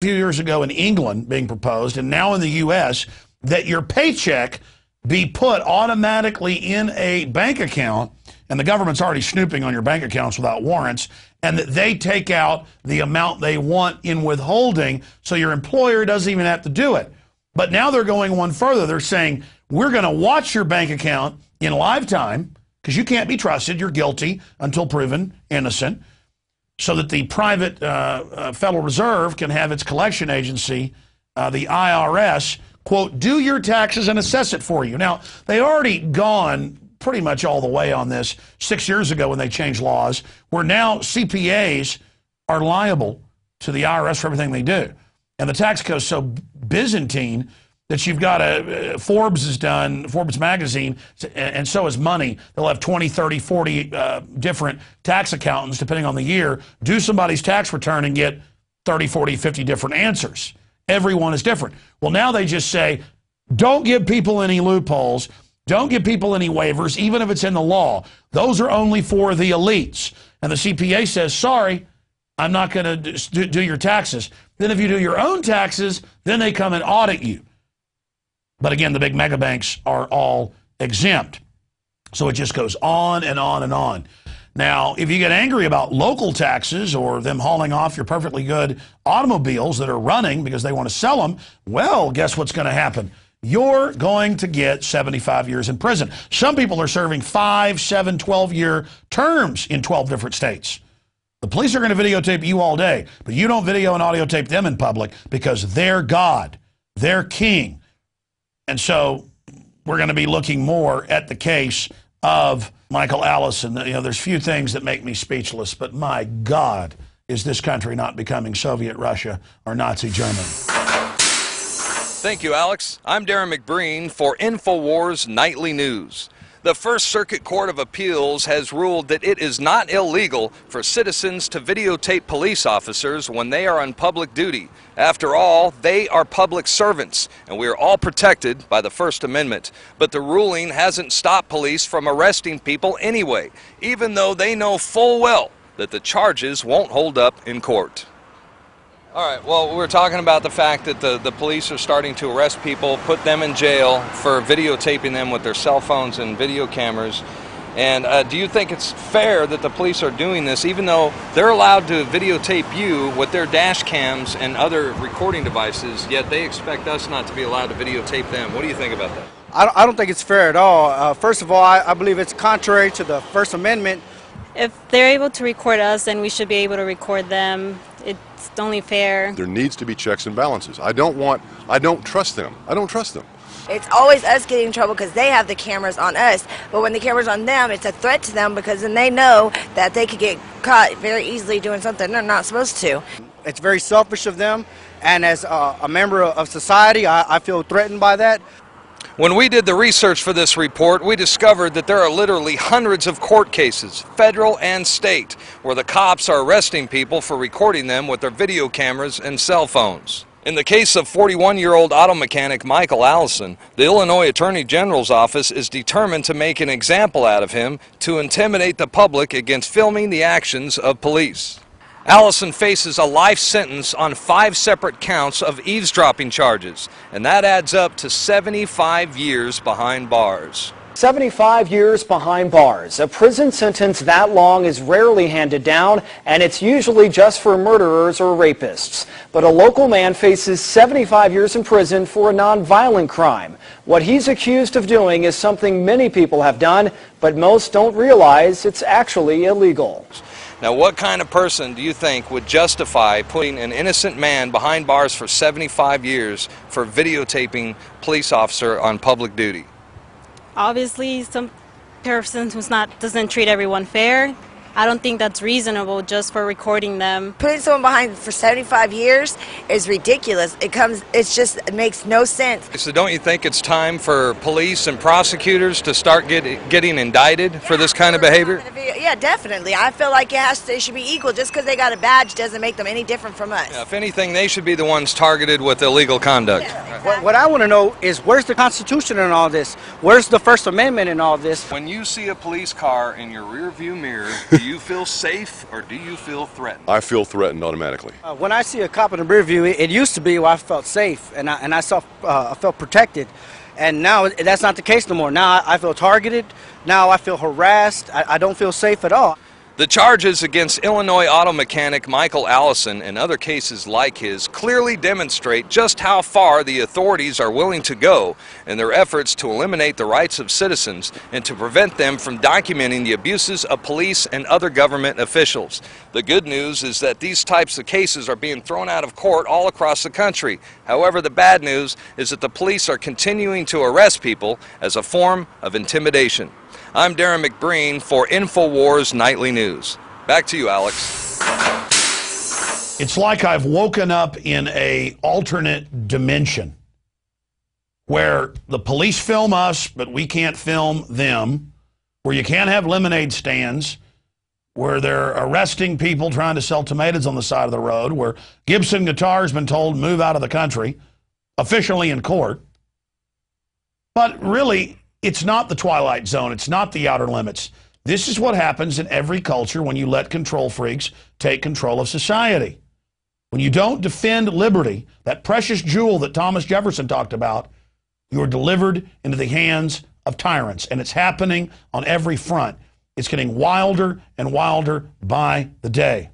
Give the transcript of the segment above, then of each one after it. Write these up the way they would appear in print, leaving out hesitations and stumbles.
few years ago in England being proposed, and now in the U.S., that your paycheck be put automatically in a bank account, and the government's already snooping on your bank accounts without warrants, and that they take out the amount they want in withholding, so your employer doesn't even have to do it. But now they're going one further. They're saying, we're going to watch your bank account in live time, because you can't be trusted. You're guilty until proven innocent, so that the private Federal Reserve can have its collection agency, the IRS, quote, do your taxes and assess it for you. Now, they already gone pretty much all the way on this 6 years ago when they changed laws, where now CPAs are liable to the IRS for everything they do. And the tax code is so Byzantine that you've got Forbes has done, Forbes magazine, and so is Money. They'll have 20, 30, 40 different tax accountants, depending on the year, do somebody's tax return and get 30, 40, 50 different answers. Everyone is different. Well, now they just say, don't give people any loopholes. Don't give people any waivers, even if it's in the law. Those are only for the elites. And the CPA says, sorry, I'm not going to do your taxes. Then if you do your own taxes, then they come and audit you. But again, the big mega banks are all exempt. So it just goes on and on and on. Now, if you get angry about local taxes or them hauling off your perfectly good automobiles that are running because they want to sell them, well, guess what's going to happen? You're going to get 75 years in prison. Some people are serving 5, 7, 12-year terms in 12 different states. The police are going to videotape you all day, but you don't video and audio tape them in public because they're God, they're king. And so we're going to be looking more at the case of Michael Allison. You know, there's few things that make me speechless, but my God, is this country not becoming Soviet Russia or Nazi Germany? Thank you, Alex. I'm Darren McBreen for Infowars Nightly News. The First Circuit Court of Appeals has ruled that it is not illegal for citizens to videotape police officers when they are on public duty. After all, they are public servants, and we are all protected by the First Amendment. But the ruling hasn't stopped police from arresting people anyway, even though they know full well that the charges won't hold up in court. All right, well, we're talking about the fact that the police are starting to arrest people, put them in jail for videotaping them with their cell phones and video cameras. And do you think it's fair that the police are doing this, even though they're allowed to videotape you with their dash cams and other recording devices, yet they expect us not to be allowed to videotape them? What do you think about that? I don't think it's fair at all. First of all, I believe it's contrary to the First Amendment. If they're able to record us, then we should be able to record them. It's only fair. There needs to be checks and balances. I don't trust them. I don't trust them. It's always us getting in trouble because they have the cameras on us. But when the camera's on them, it's a threat to them because then they know that they could get caught very easily doing something they're not supposed to. It's very selfish of them. And as a member of society, I feel threatened by that. When we did the research for this report, we discovered that there are literally hundreds of court cases, federal and state, where the cops are arresting people for recording them with their video cameras and cell phones. In the case of 41-year-old auto mechanic Michael Allison, the Illinois Attorney General's office is determined to make an example out of him to intimidate the public against filming the actions of police. Allison faces a life sentence on 5 separate counts of eavesdropping charges, and that adds up to 75 years behind bars. 75 years behind bars. A prison sentence that long is rarely handed down, and it's usually just for murderers or rapists. But a local man faces 75 years in prison for a nonviolent crime. What he's accused of doing is something many people have done, but most don't realize it's actually illegal. Now, what kind of person do you think would justify putting an innocent man behind bars for 75 years for videotaping police officer on public duty? Obviously, some person who doesn't treat everyone fair. I don't think that's reasonable just for recording them. Putting someone behind for 75 years is ridiculous. It makes no sense. So don't you think it's time for police and prosecutors to start getting indicted for this kind of behavior? Yeah, yeah, definitely. I feel like it should be equal. Just because they got a badge doesn't make them any different from us. Yeah, if anything, they should be the ones targeted with illegal conduct. Yeah, exactly. What I want to know is, where's the Constitution in all this? Where's the First Amendment in all this? When you see a police car in your rearview mirror, do you feel safe or do you feel threatened? I feel threatened automatically. When I see a cop in the rear view, it used to be where I felt safe and I felt protected. And now that's not the case no more. Now I feel targeted. Now I feel harassed. I don't feel safe at all. The charges against Illinois auto mechanic Michael Allison and other cases like his clearly demonstrate just how far the authorities are willing to go in their efforts to eliminate the rights of citizens and to prevent them from documenting the abuses of police and other government officials. The good news is that these types of cases are being thrown out of court all across the country. However, the bad news is that the police are continuing to arrest people as a form of intimidation. I'm Darren McBreen for Infowars Nightly News. Back to you, Alex. It's like I've woken up in an alternate dimension where the police film us, but we can't film them, where you can't have lemonade stands, where they're arresting people trying to sell tomatoes on the side of the road, where Gibson Guitar has been told to move out of the country, officially in court. But really, it's not the Twilight Zone. It's not the outer limits. This is what happens in every culture when you let control freaks take control of society. When you don't defend liberty, that precious jewel that Thomas Jefferson talked about, you are delivered into the hands of tyrants. And it's happening on every front. It's getting wilder and wilder by the day.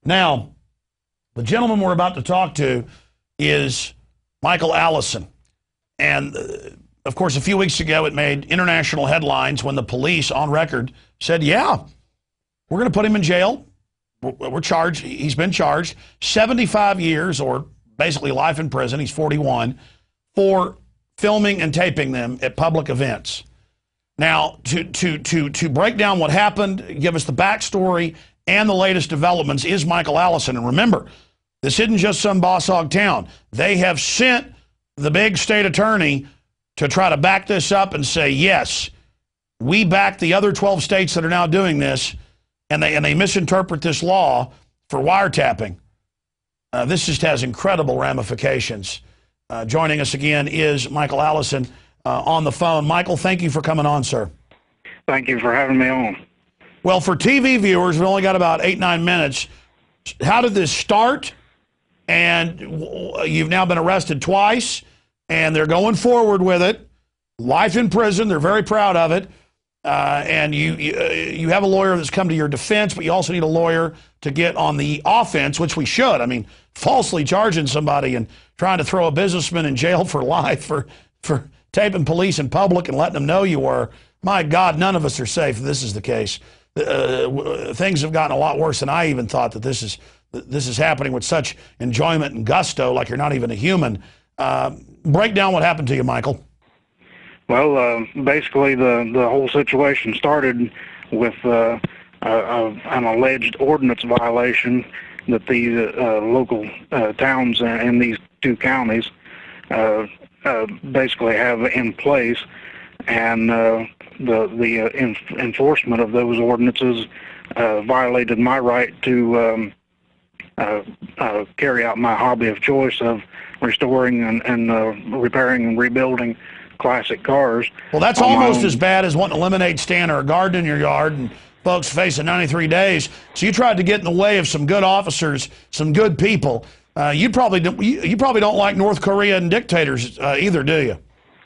Now, the gentleman we're about to talk to is Michael Allison. And of course, a few weeks ago, it made international headlines when the police on record said, yeah, we're going to put him in jail. We're charged. He's been charged 75 years or basically life in prison. He's 41 for filming and taping them at public events. Now, to break down what happened, give us the backstory and the latest developments is Michael Allison. And remember, this isn't just some boss hog town. They have sent the big state attorney to try to back this up and say, yes, we back the other 12 states that are now doing this, and they misinterpret this law for wiretapping. This just has incredible ramifications. Joining us again is Michael Allison on the phone. Michael, thank you for coming on, sir. Thank you for having me on. Well, for TV viewers, we've only got about 8-9 minutes. How did this start? And you've now been arrested twice. And they're going forward with it. Life in prison. They're very proud of it. And you have a lawyer that's come to your defense, but you also need a lawyer to get on the offense, which we should. I mean, falsely charging somebody and trying to throw a businessman in jail for life for taping police in public and letting them know you were. My God, none of us are safe if this is the case. Things have gotten a lot worse than I even thought that this is happening with such enjoyment and gusto, like you're not even a human. Break down what happened to you, Michael. Well, basically the whole situation started with an alleged ordinance violation that the local towns in these two counties basically have in place, and the enforcement of those ordinances violated my right to carry out my hobby of choice of restoring and repairing and rebuilding classic cars. Well, that's almost as bad as wanting a lemonade stand or a garden in your yard and folks facing 93 days. So you tried to get in the way of some good officers, some good people. You probably don't like North Korea and dictators either, do you?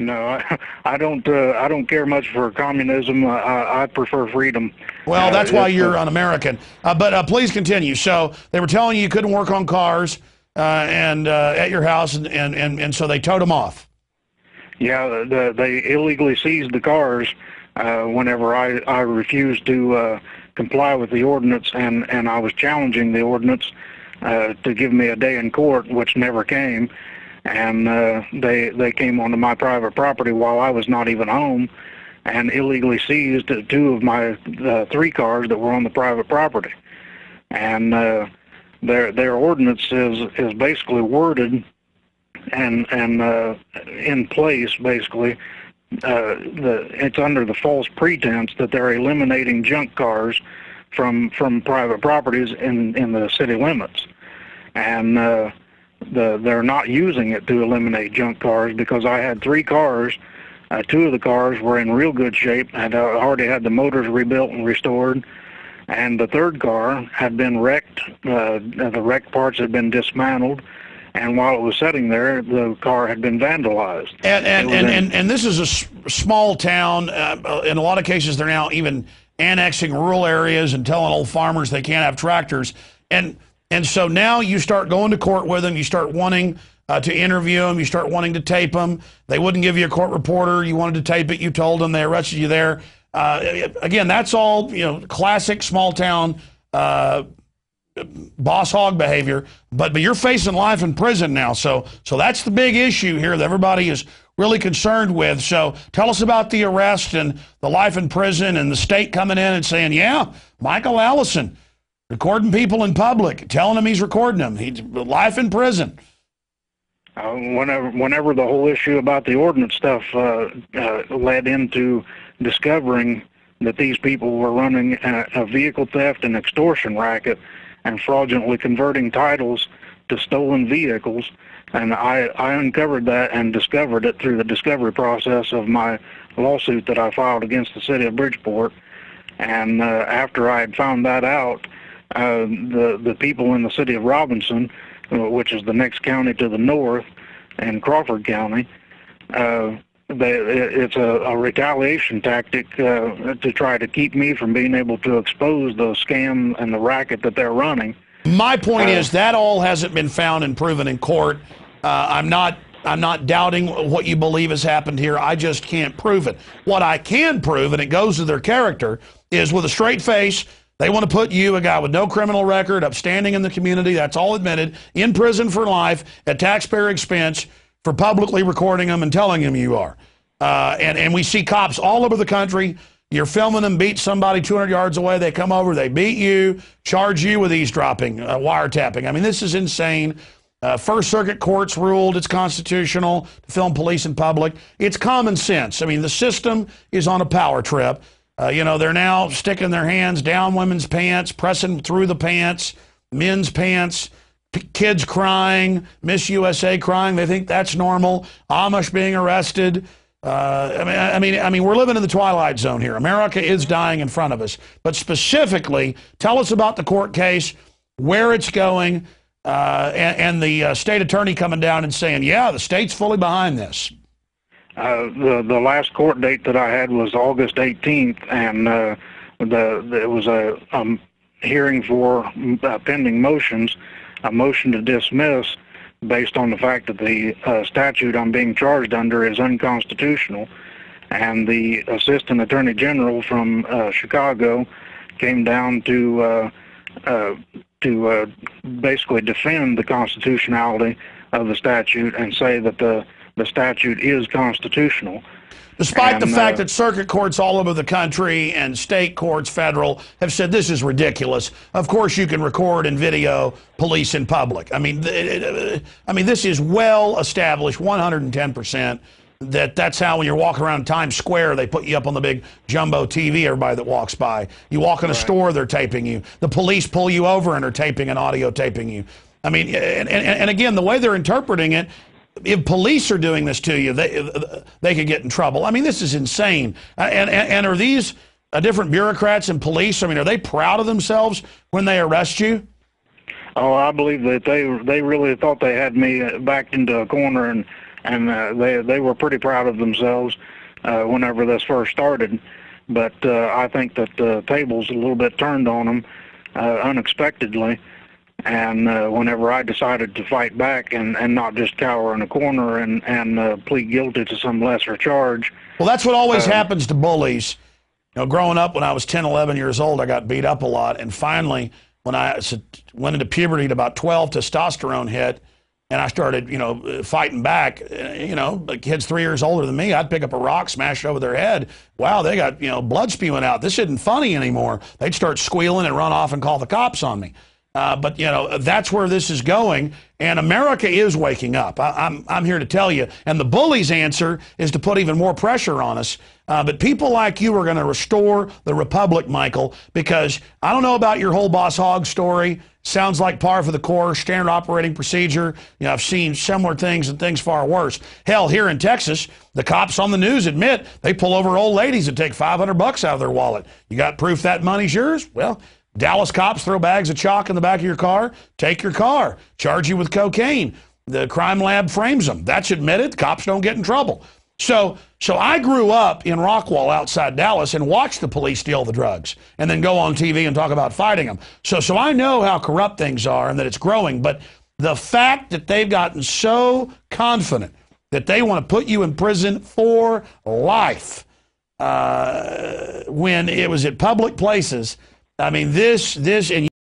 No, I don't care much for communism. I prefer freedom. Well, that's why you're un-American. But please continue. So they were telling you couldn't work on cars and at your house, and so they towed them off. Yeah, they illegally seized the cars whenever I refused to comply with the ordinance, and I was challenging the ordinance to give me a day in court, which never came. And they came onto my private property while I was not even home and illegally seized two of my 3 cars that were on the private property. And their ordinance is basically worded and in place basically it's under the false pretense that they're eliminating junk cars from private properties in the city limits, and they're not using it to eliminate junk cars, because I had 3 cars. 2 of the cars were in real good shape, had already had the motors rebuilt and restored, and the 3rd car had been wrecked. The wrecked parts had been dismantled, and while it was sitting there, the car had been vandalized. And this is a small town. In a lot of cases, they're now even annexing rural areas and telling old farmers they can't have tractors. And so now you start going to court with them. You start wanting to interview them. You start wanting to tape them. They wouldn't give you a court reporter. You wanted to tape it. You told them. They arrested you there. Again, that's all, classic small town boss hog behavior. But you're facing life in prison now. So that's the big issue here that everybody is really concerned with. So tell us about the arrest and the life in prison and the state coming in and saying, yeah, Michael Allison recording people in public, telling them he's recording them. He's life in prison. Whenever the whole issue about the ordinance stuff led into discovering that these people were running a vehicle theft and extortion racket and fraudulently converting titles to stolen vehicles, and I uncovered that and discovered it through the discovery process of my lawsuit that I filed against the city of Bridgeport. And after I had found that out, the people in the city of Robinson, which is the next county to the north, in Crawford County, it's a retaliation tactic to try to keep me from being able to expose the scam and the racket that they're running. My point is that all hasn't been found and proven in court. I'm not doubting what you believe has happened here. I just can't prove it. What I can prove, and it goes to their character, is with a straight face, they want to put you, a guy with no criminal record, upstanding in the community, that's all admitted, in prison for life at taxpayer expense for publicly recording them and telling them you are. And we see cops all over the country. You're filming them beat somebody 200 yards away. They come over, they beat you, charge you with eavesdropping, wiretapping. I mean, this is insane. First Circuit courts ruled it's constitutional to film police in public. It's common sense. I mean, the system is on a power trip. They're now sticking their hands down women's pants, pressing through the pants, men's pants, kids crying, Miss USA crying. They think that's normal. Amish being arrested. I mean, we're living in the twilight zone here. America is dying in front of us. But specifically, tell us about the court case, where it's going, and the state attorney coming down and saying, yeah, the state's fully behind this. The last court date that I had was August 18th, and it was a hearing for pending motions, a motion to dismiss based on the fact that the statute I'm being charged under is unconstitutional. And the Assistant Attorney General from Chicago came down to basically defend the constitutionality of the statute and say that the statute is constitutional. Despite the fact that circuit courts all over the country and state courts, federal, have said this is ridiculous. Of course you can record and video police in public. I mean, this is well established, 110%, that's how when you're walking around Times Square, they put you up on the big jumbo TV, everybody that walks by. You walk in a store, they're taping you. The police pull you over and are taping and audio taping you. I mean, and again, the way they're interpreting it, if police are doing this to you, they could get in trouble. I mean, this is insane. And are these different bureaucrats and police, I mean, are they proud of themselves when they arrest you? Oh, I believe that they really thought they had me backed into a corner, and they were pretty proud of themselves whenever this first started. But I think that the tables a little bit turned on them unexpectedly. And whenever I decided to fight back and not just cower in a corner and plead guilty to some lesser charge. Well, that's what always happens to bullies. You know, growing up when I was 10, 11 years old, I got beat up a lot. And finally, when I went into puberty at about 12, testosterone hit, and I started, fighting back. The kid's 3 years older than me. I'd pick up a rock, smash it over their head. Wow, they got, blood spewing out. This isn't funny anymore. They'd start squealing and run off and call the cops on me. But, you know, that's where this is going, and America is waking up. I'm here to tell you. And the bully's answer is to put even more pressure on us. But people like you are going to restore the republic, Michael, because I don't know about your whole Boss Hogg story. Sounds like par for the course, standard operating procedure. You know, I've seen similar things and things far worse. Hell, here in Texas, the cops on the news admit they pull over old ladies and take $500 out of their wallet. You got proof that money's yours? Well, Dallas cops throw bags of chalk in the back of your car, take your car, charge you with cocaine. The crime lab frames them. That's admitted. Cops don't get in trouble. So I grew up in Rockwall outside Dallas and watched the police steal the drugs and then go on TV and talk about fighting them. So I know how corrupt things are and that it's growing. But the fact that they've gotten so confident that they want to put you in prison for life when it was at public places, I mean, this, and